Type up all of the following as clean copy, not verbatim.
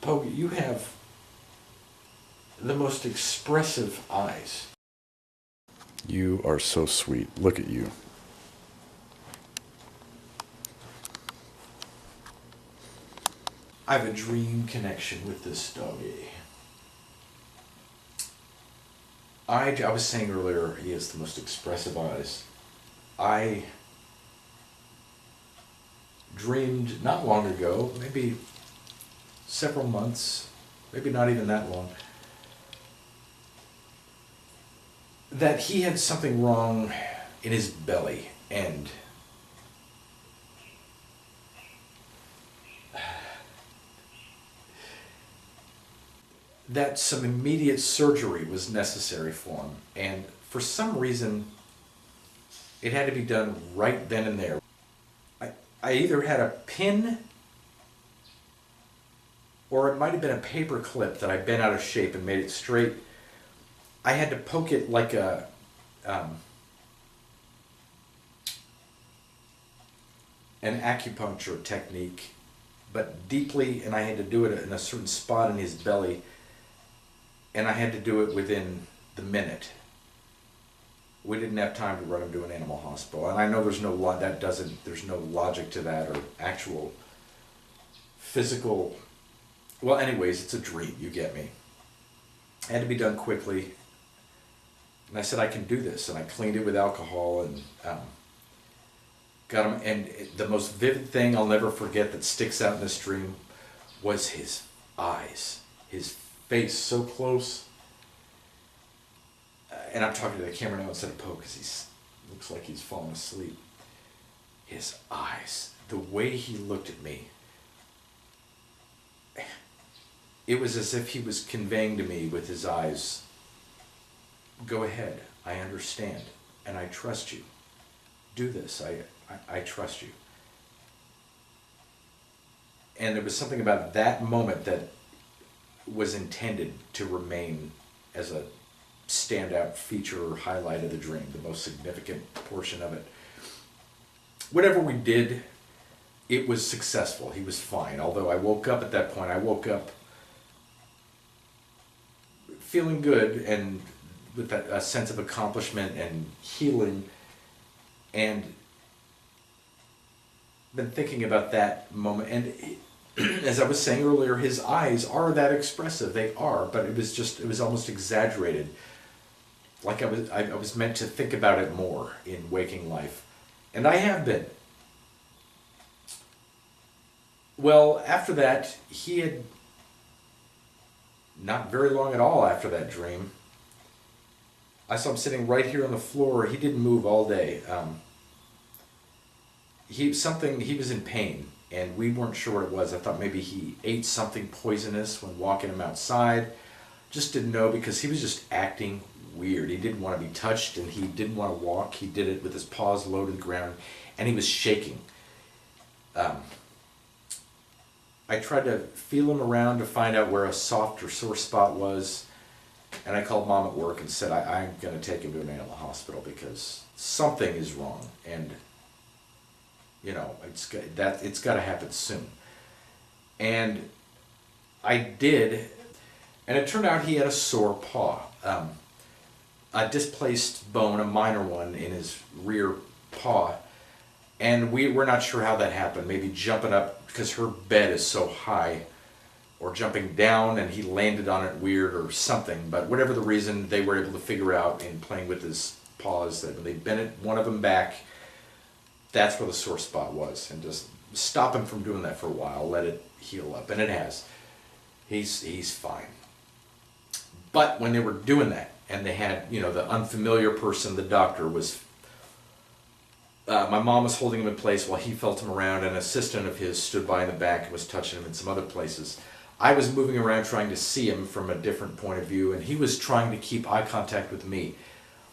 Pogue, you have the most expressive eyes. You are so sweet. Look at you. I have a dream connection with this doggie. I was saying earlier, he has the most expressive eyes. I dreamed not long ago, maybe several months, maybe not even that long, that he had something wrong in his belly, and that some immediate surgery was necessary for him. And for some reason, it had to be done right then and there. I either had a pin, or it might have been a paper clip that I bent out of shape and made it straight. I had to poke it like an acupuncture technique, but deeply, and I had to do it in a certain spot in his belly, and I had to do it within the minute. We didn't have time to run him to an animal hospital, and I know there's no there's no logic to that, or actual physical. Well, anyways, it's a dream. You get me. It had to be done quickly, and I said I can do this, and I cleaned it with alcohol and got him. And the most vivid thing I'll never forget that sticks out in this dream was his eyes, his face so close. And I'm talking to the camera now instead of Poe because he looks like he's falling asleep. His eyes, the way he looked at me, it was as if he was conveying to me with his eyes, go ahead, I understand, and I trust you. Do this, I trust you. And there was something about that moment that was intended to remain as a standout feature or highlight of the dream, the most significant portion of it. Whatever we did, it was successful. He was fine. Although I woke up at that point, I woke up feeling good and with that a sense of accomplishment and healing, and been thinking about that moment. And as I was saying earlier, his eyes are that expressive. They are, but it was almost exaggerated. Like I was meant to think about it more in waking life. And I have been. Well, after that, he had, not very long at all after that dream, I saw him sitting right here on the floor. He didn't move all day. He was in pain, and we weren't sure what it was. I thought maybe he ate something poisonous when walking him outside. Just didn't know, because he was just acting weird. He didn't want to be touched, and he didn't want to walk. He did it with his paws low to the ground, and he was shaking. I tried to feel him around to find out where a soft or sore spot was, and I called Mom at work and said, I'm going to take him to an animal hospital because something is wrong, and it's got to happen soon. And I did, and it turned out he had a sore paw. A displaced bone, a minor one, in his rear paw. And we're not sure how that happened. Maybe jumping up, because her bed is so high, or jumping down and he landed on it weird or something. But whatever the reason, they were able to figure out in playing with his paws that when they bent one of them back, that's where the sore spot was. And just stop him from doing that for a while, let it heal up. And it has. He's fine. But when they were doing that, and they had, the unfamiliar person, the doctor, was... my mom was holding him in place while he felt him around. An assistant of his stood by in the back and was touching him in some other places. I was moving around trying to see him from a different point of view, and he was trying to keep eye contact with me.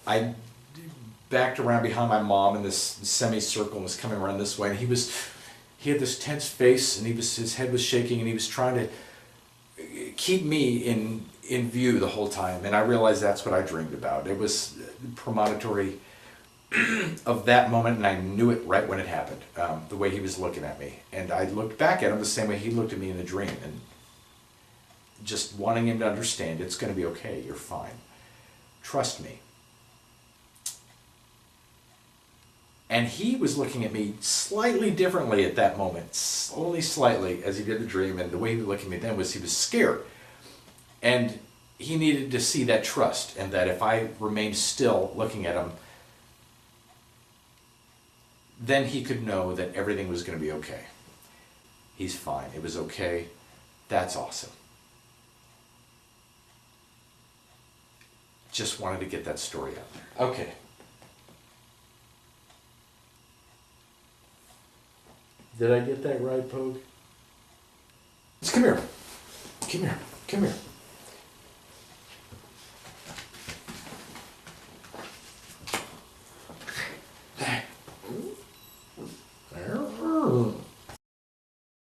I backed around behind my mom in this semicircle and was coming around this way, and he had this tense face, and his head was shaking, and he was trying to keep me in view the whole time. And I realized that's what I dreamed about. It was premonitory of that moment, and I knew it right when it happened, the way he was looking at me. And I looked back at him the same way he looked at me in the dream. And just wanting him to understand it's going to be okay, you're fine. Trust me. And he was looking at me slightly differently at that moment, only slightly, as he did the dream, and the way he was looking at me then was he was scared. And he needed to see that trust, and that if I remained still looking at him, then he could know that everything was going to be okay. He's fine. It was okay. That's awesome. Just wanted to get that story out there. Okay. Did I get that right, Pogue? Come here. Come here. Come here.